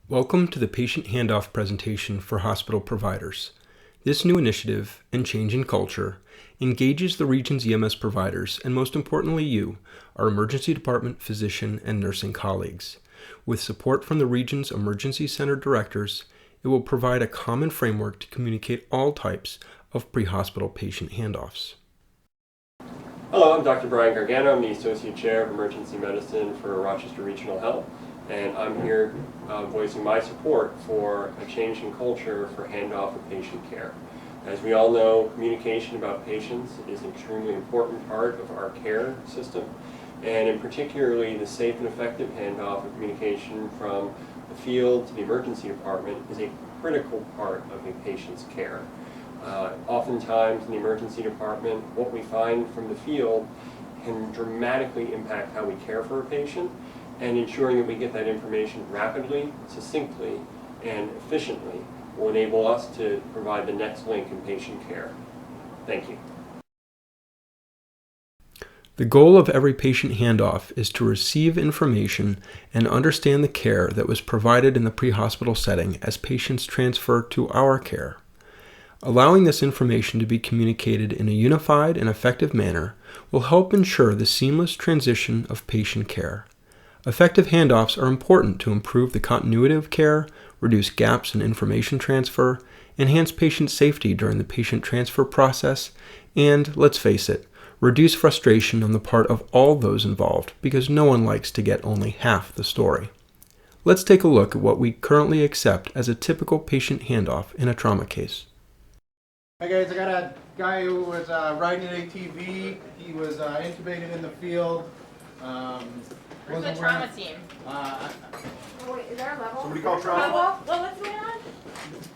Welcome to the Patient Handoff presentation for hospital providers. This new initiative and change in culture engages the region's EMS providers and most importantly you, our emergency department physician and nursing colleagues. With support from the region's emergency center directors, it will provide a common framework to communicate all types of pre-hospital patient handoffs. Hello, I'm Dr. Brian Gargano. I'm the Associate Chair of Emergency Medicine for Rochester Regional Health, and I'm here voicing my support for a change in culture for handoff of patient care. As we all know, communication about patients is an extremely important part of our care system, and in particularly the safe and effective handoff of communication from the field to the emergency department is a critical part of a patient's care. Oftentimes in the emergency department, what we find from the field can dramatically impact how we care for a patient, and ensuring that we get that information rapidly, succinctly, and efficiently will enable us to provide the next link in patient care. Thank you. The goal of every patient handoff is to receive information and understand the care that was provided in the pre-hospital setting as patients transfer to our care. Allowing this information to be communicated in a unified and effective manner will help ensure the seamless transition of patient care. Effective handoffs are important to improve the continuity of care, reduce gaps in information transfer, enhance patient safety during the patient transfer process, and, let's face it, reduce frustration on the part of all those involved because no one likes to get only half the story. Let's take a look at what we currently accept as a typical patient handoff in a trauma case. Hi guys, I got a guy who was riding an ATV. He was intubated in the field. Where's the trauma team? Wait, is there a level? Somebody call trauma. Well, what's going on?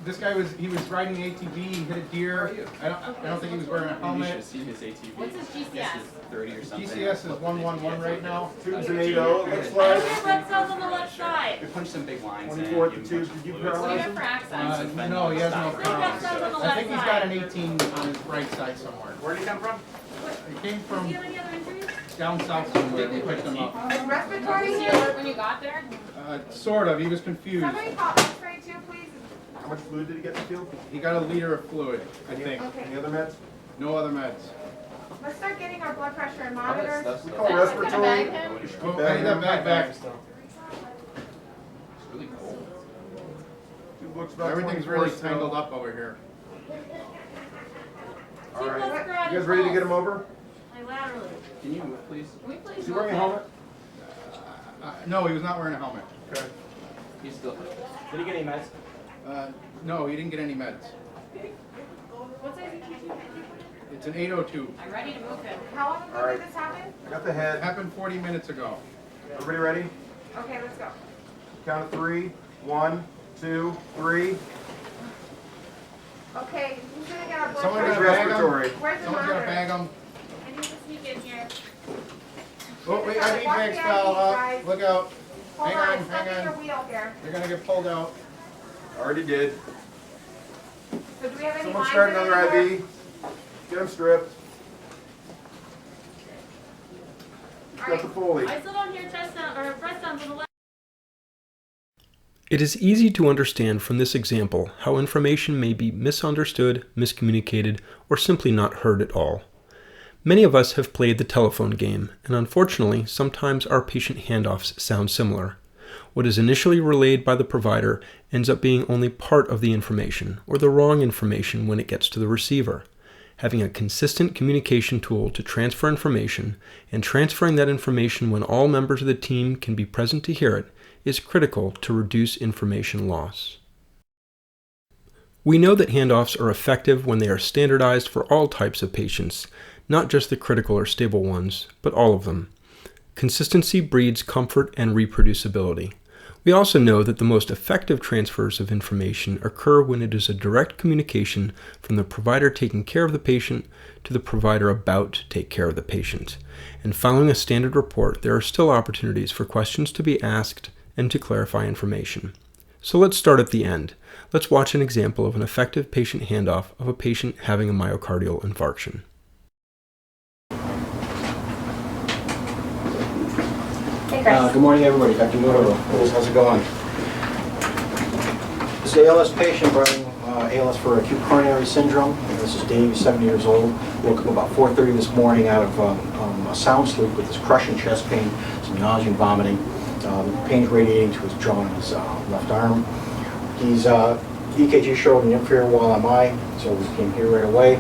This guy was riding an ATV. He hit a deer. I don't think he was wearing a helmet. You should see his ATV. What's his GCS? Yes, it's 30 or something. GCS is 111 right now. Tubes and 80, looks I don't have blood cells on the left side. We punched some big lines 24 in. at the tubes. Did you What do you paralyze have him? for accents? No, he has no He's got cells on the crown. I left think he's got side. an 18 on his right side somewhere. Where did he come from? He came Do from you have any other injuries? down south somewhere. We picked him up. Respiratory Was he here. alert when you got there? Sort of. He was confused. Somebody call X-ray too, please. How much fluid did he get in the field? He got a liter of fluid, I think. Okay. Any other meds? No other meds. Let's start getting our blood pressure and monitors. We call Is that gonna respiratory. bag him? Oh, I need that bag back. It's really cold. Tube looks about Everything's 24 really still. tangled up over here. All right. Let's grab You guys ready to get him over? Like laterally. Can you move, please? Can we please Is he move wearing a him? helmet? No, he was not wearing a helmet. Okay. He's still. Did he get any meds? No, he didn't get any meds. What size EKG? It's an 802. I'm ready to move him. How long All ago right. did this happen? I got the It head. happened 40 minutes ago. Everybody ready? Okay, let's go. Count of 3. 1, 2, 3. Okay, who's gonna get our blood Someone Where's got a pressure? bag him. respiratory? Where's the Someone's got to bag monitor? him. I need to sneak in here. Oh, wait, Watch IV the bags IVs, fell up. guys. Look out. Hold Hang on, on, step in hang your on. wheel here. They're going to get pulled out. Already did. So do we have any Someone lines start in another anymore? IV. Get him stripped. He's got the Foley. I still don't hear chest sound or breath sounds on the left. It is easy to understand from this example how information may be misunderstood, miscommunicated, or simply not heard at all. Many of us have played the telephone game, and unfortunately, sometimes our patient handoffs sound similar. What is initially relayed by the provider ends up being only part of the information, or the wrong information when it gets to the receiver. Having a consistent communication tool to transfer information, and transferring that information when all members of the team can be present to hear it, is critical to reduce information loss. We know that handoffs are effective when they are standardized for all types of patients, not just the critical or stable ones, but all of them. Consistency breeds comfort and reproducibility. We also know that the most effective transfers of information occur when it is a direct communication from the provider taking care of the patient to the provider about to take care of the patient. And following a standard report, there are still opportunities for questions to be asked and to clarify information. So let's start at the end. Let's watch an example of an effective patient handoff of a patient having a myocardial infarction. Hey, Chris. Good morning, everybody. Dr. Muro. How's it going? This is an ALS patient running ALS for acute coronary syndrome. This is Dave, 70 years old. Woke up about 4:30 this morning out of a sound sleep with this crushing chest pain, some nausea and vomiting. Pain's radiating to his jaw and his left arm. He's EKG showed an inferior wall MI, so we came here right away.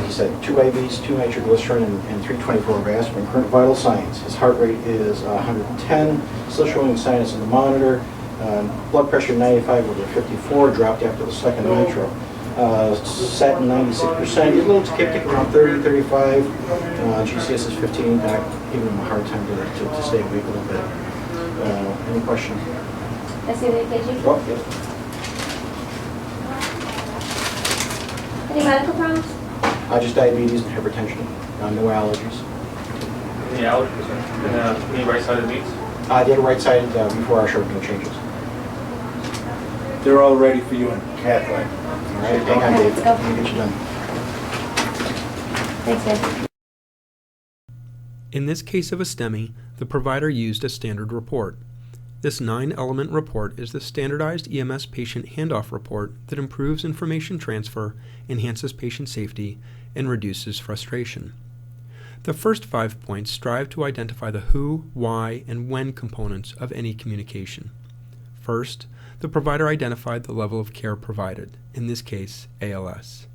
He's had 2 IVs, 2 nitroglycerin, and 324 of aspirin. Current vital signs: his heart rate is 110, still showing sinus in the monitor. Blood pressure 95 over 54, dropped after the second nitro. Statin 96%. He's a little tachyptic, around 30, 35. GCS is 15. Giving him a hard time to stay awake a little bit. Any questions? Let's see the EKG. Oh, yes. Any medical problems? Just diabetes and hypertension. No allergies. Any allergies? Any right-sided leads? They had right-sided before I showed no changes. They're all ready for you in cath lab. All right, hang on, Dave. Let's go. Let me get you done. Thanks, Dave. In this case of a STEMI, the provider used a standard report. This 9-element report is the standardized EMS patient handoff report that improves information transfer, enhances patient safety, and reduces frustration. The first 5 points strive to identify the who, why, and when components of any communication. First, the provider identified the level of care provided, in this case, ALS.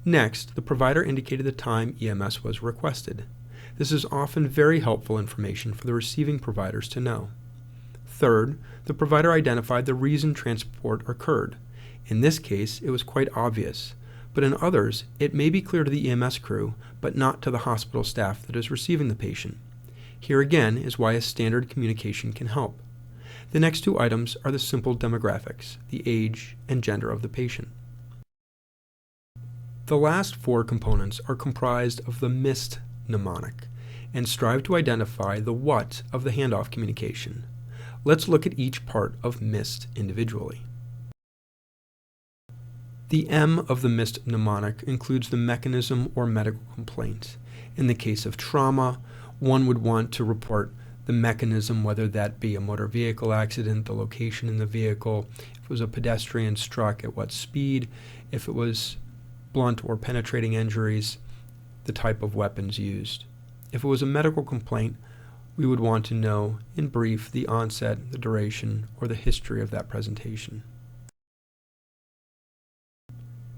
Next, the provider indicated the time EMS was requested. This is often very helpful information for the receiving providers to know. Third, the provider identified the reason transport occurred. In this case, it was quite obvious, but in others, it may be clear to the EMS crew, but not to the hospital staff that is receiving the patient. Here again is why a standard communication can help. The next 2 items are the simple demographics, the age and gender of the patient. The last 4 components are comprised of the MIST mnemonic and strive to identify the what of the handoff communication. Let's look at each part of MIST individually. The M of the MIST mnemonic includes the mechanism or medical complaint. In the case of trauma, one would want to report the mechanism, whether that be a motor vehicle accident, the location in the vehicle, if it was a pedestrian struck, at what speed, if it was blunt or penetrating injuries, the type of weapons used. If it was a medical complaint, we would want to know, in brief, the onset, the duration, or the history of that presentation.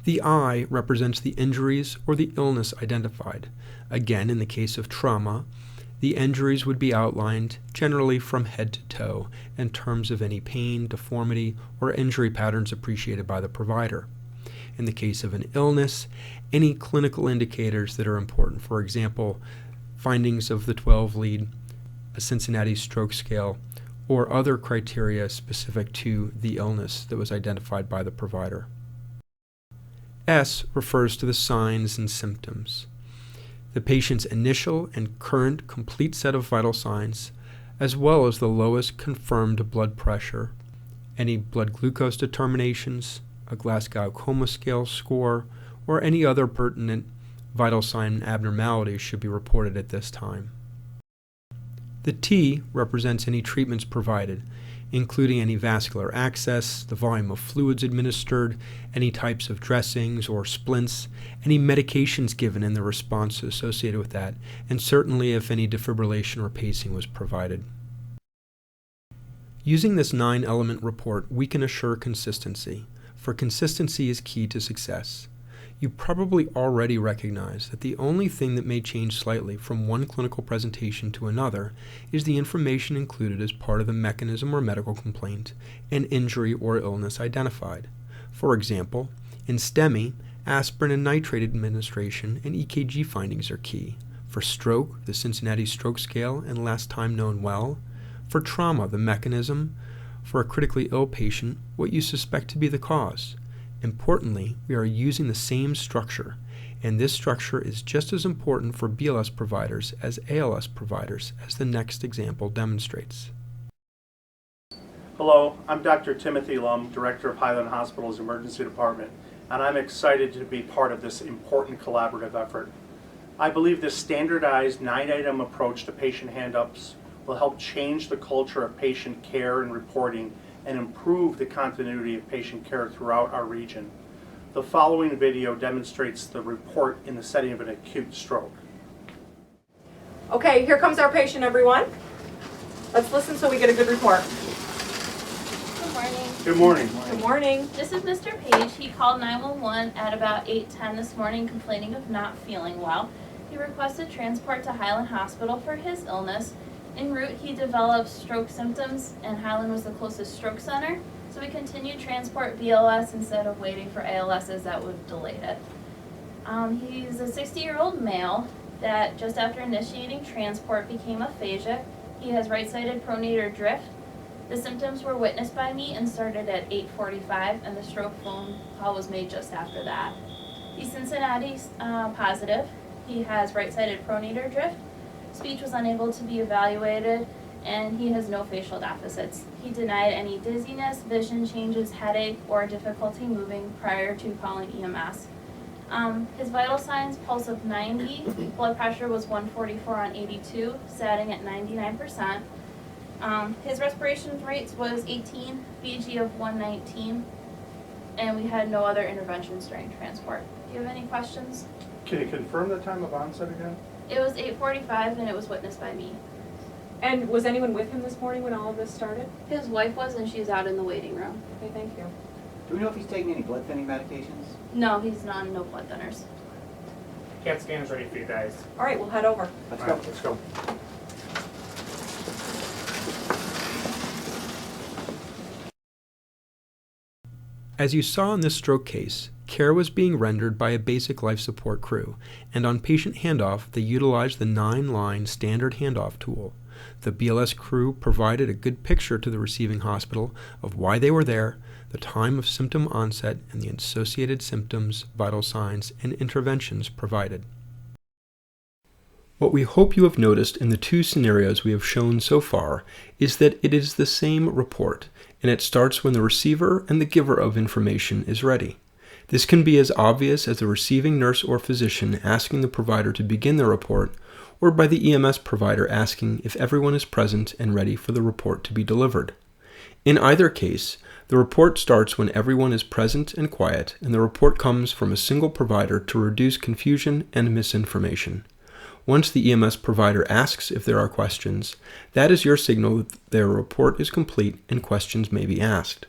The I represents the injuries or the illness identified. Again, in the case of trauma, the injuries would be outlined generally from head to toe in terms of any pain, deformity, or injury patterns appreciated by the provider. In the case of an illness, any clinical indicators that are important, for example, findings of the 12-lead, a Cincinnati stroke scale, or other criteria specific to the illness that was identified by the provider. S refers to the signs and symptoms. The patient's initial and current complete set of vital signs, as well as the lowest confirmed blood pressure, any blood glucose determinations, a Glasgow Coma Scale score, or any other pertinent vital sign abnormalities should be reported at this time. The T represents any treatments provided, including any vascular access, the volume of fluids administered, any types of dressings or splints, any medications given and the response associated with that, and certainly if any defibrillation or pacing was provided. Using this 9-element report, we can assure consistency, for consistency is key to success. You probably already recognize that the only thing that may change slightly from one clinical presentation to another is the information included as part of the mechanism or medical complaint and injury or illness identified. For example, in STEMI, aspirin and nitrate administration and EKG findings are key. For stroke, the Cincinnati stroke scale and last time known well. For trauma, the mechanism. For a critically ill patient, what you suspect to be the cause. Importantly, we are using the same structure, and this structure is just as important for BLS providers as ALS providers, as the next example demonstrates. Hello, I'm Dr. Timothy Lum, Director of Highland Hospital's Emergency Department, and I'm excited to be part of this important collaborative effort. I believe this standardized 9-item approach to patient handoffs will help change the culture of patient care and reporting and improve the continuity of patient care throughout our region. The following video demonstrates the report in the setting of an acute stroke. Okay, here comes our patient, everyone. Let's listen so we get a good report. Good morning. Good morning. Good morning. This is Mr. Page. He called 911 at about 8:10 this morning complaining of not feeling well. He requested transport to Highland Hospital for his illness. En route, he developed stroke symptoms, and Highland was the closest stroke center, so we continued transport BLS instead of waiting for ALS, as that would have delayed it. He's a 60-year-old male that just after initiating transport became aphasic. He has right-sided pronator drift. The symptoms were witnessed by me and started at 8:45, and the stroke phone call was made just after that. He's Cincinnati positive. He has right-sided pronator drift. Speech was unable to be evaluated, and he has no facial deficits. He denied any dizziness, vision changes, headache, or difficulty moving prior to calling EMS. His vital signs: pulse of 90, blood pressure was 144 on 82, satting at 99%. His respiration rates was 18, VG of 119, and we had no other interventions during transport. Do you have any questions? Can you confirm the time of onset again? It was 8:45, and it was witnessed by me. And was anyone with him this morning when all of this started? His wife was, and she's out in the waiting room. Okay, thank you. Do we know if he's taking any blood thinning medications? No, he's no blood thinners. CAT scan's ready for you guys. All right, we'll head over. Let's All go. right, let's go. As you saw in this stroke case, care was being rendered by a basic life support crew, and on patient handoff, they utilized the 9-line standard handoff tool. The BLS crew provided a good picture to the receiving hospital of why they were there, the time of symptom onset, and the associated symptoms, vital signs, and interventions provided. What we hope you have noticed in the two scenarios we have shown so far is that it is the same report, and it starts when the receiver and the giver of information is ready. This can be as obvious as the receiving nurse or physician asking the provider to begin the report, or by the EMS provider asking if everyone is present and ready for the report to be delivered. In either case, the report starts when everyone is present and quiet, and the report comes from a single provider to reduce confusion and misinformation. Once the EMS provider asks if there are questions, that is your signal that their report is complete and questions may be asked.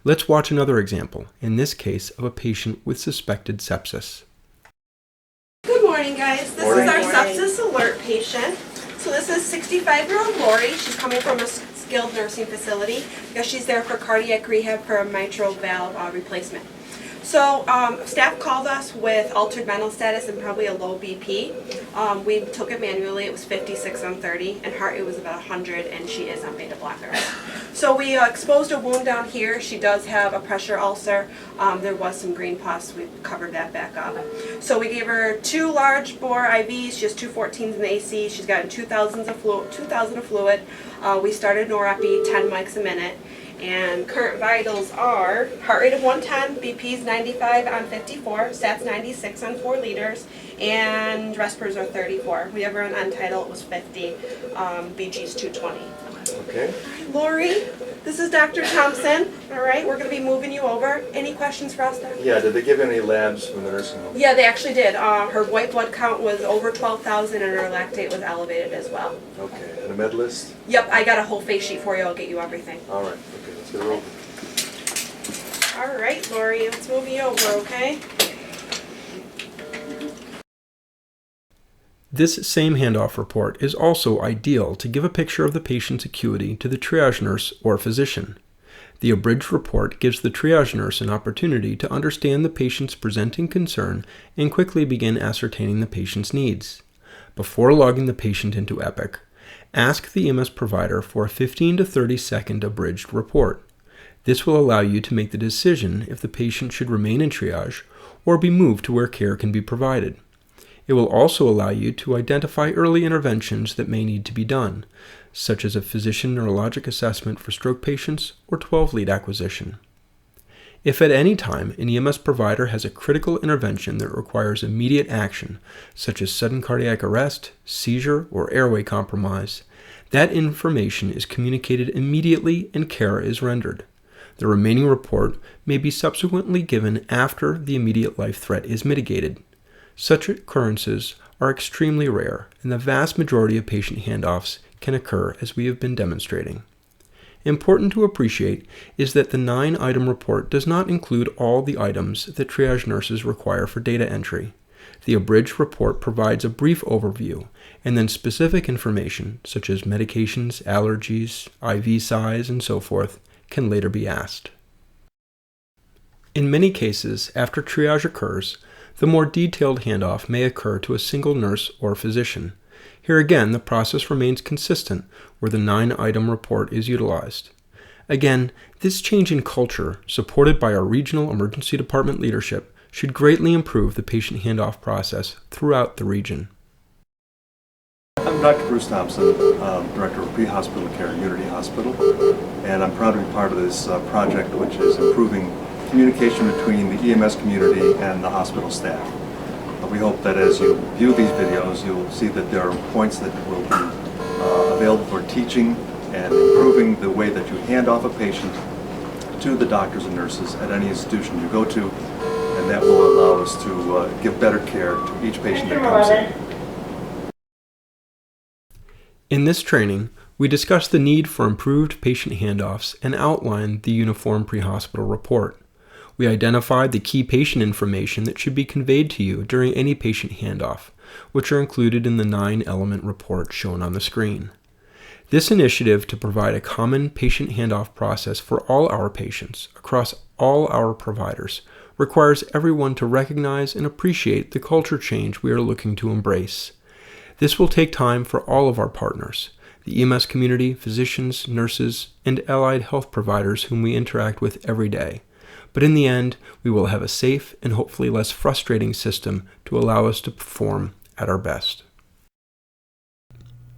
Let's watch another example, in this case of a patient with suspected sepsis. Good morning, guys. This is our sepsis alert patient. So this is 65-year-old Lori. She's coming from a skilled nursing facility because she's there for cardiac rehab for a mitral valve replacement. So staff called us with altered mental status and probably a low BP. We took it manually. It was 56 on 30, and heart rate was about 100, and she is on beta blockers. So we exposed a wound down here. She does have a pressure ulcer. There was some green pus. We covered that back up. So we gave her 2 large bore IVs. She has 2 14s in the AC. She's gotten 2,000 of fluid. We started norepi, 10 mics a minute. And current vitals are heart rate of 110, BP's 95 on 54, sats 96 on 4 liters, and respirators are 34. We have her on N-tidal, it was 50, BG's 220. Okay. Lori, this is Dr. Thompson. All right, we're going to be moving you over. Any questions for us, Dr.? Yeah, did they give any labs from the nursing home? Yeah, they actually did. Her white blood count was over 12,000 and her lactate was elevated as well. Okay, and a med list? Yep, I got a whole face sheet for you. I'll get you everything. All right, okay, let's get her over. All right, Lori, let's move you over, okay? This same handoff report is also ideal to give a picture of the patient's acuity to the triage nurse or physician. The abridged report gives the triage nurse an opportunity to understand the patient's presenting concern and quickly begin ascertaining the patient's needs. Before logging the patient into Epic, ask the EMS provider for a 15 to 30 second abridged report. This will allow you to make the decision if the patient should remain in triage or be moved to where care can be provided. It will also allow you to identify early interventions that may need to be done, such as a physician neurologic assessment for stroke patients or 12-lead acquisition. If at any time an EMS provider has a critical intervention that requires immediate action, such as sudden cardiac arrest, seizure, or airway compromise, that information is communicated immediately and care is rendered. The remaining report may be subsequently given after the immediate life threat is mitigated. Such occurrences are extremely rare, and the vast majority of patient handoffs can occur as we have been demonstrating. Important to appreciate is that the 9-item report does not include all the items that triage nurses require for data entry. The abridged report provides a brief overview, and then specific information, such as medications, allergies, IV size, and so forth, can later be asked. In many cases, after triage occurs, the more detailed handoff may occur to a single nurse or physician. Here again, the process remains consistent where the 9-item report is utilized. Again, this change in culture, supported by our regional emergency department leadership, should greatly improve the patient handoff process throughout the region. I'm Dr. Bruce Thompson, Director of Pre-Hospital Care at Unity Hospital, and I'm proud to be part of this project which is improving communication between the EMS community and the hospital staff. We hope that as you view these videos, you'll see that there are points that will be available for teaching and improving the way that you hand off a patient to the doctors and nurses at any institution you go to, and that will allow us to give better care to each patient that comes in. In this training, we discussed the need for improved patient handoffs and outlined the Uniform Pre-Hospital Report. We identified the key patient information that should be conveyed to you during any patient handoff, which are included in the 9-element report shown on the screen. This initiative to provide a common patient handoff process for all our patients across all our providers requires everyone to recognize and appreciate the culture change we are looking to embrace. This will take time for all of our partners, the EMS community, physicians, nurses, and allied health providers whom we interact with every day. But in the end, we will have a safe and hopefully less frustrating system to allow us to perform at our best.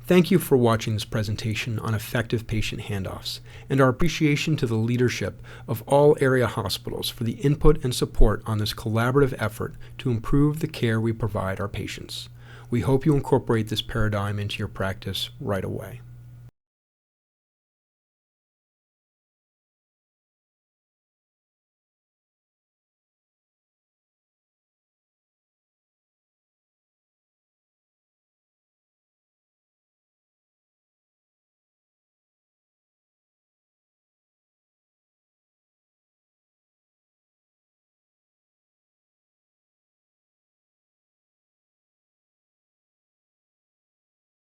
Thank you for watching this presentation on effective patient handoffs, and our appreciation to the leadership of all area hospitals for the input and support on this collaborative effort to improve the care we provide our patients. We hope you incorporate this paradigm into your practice right away.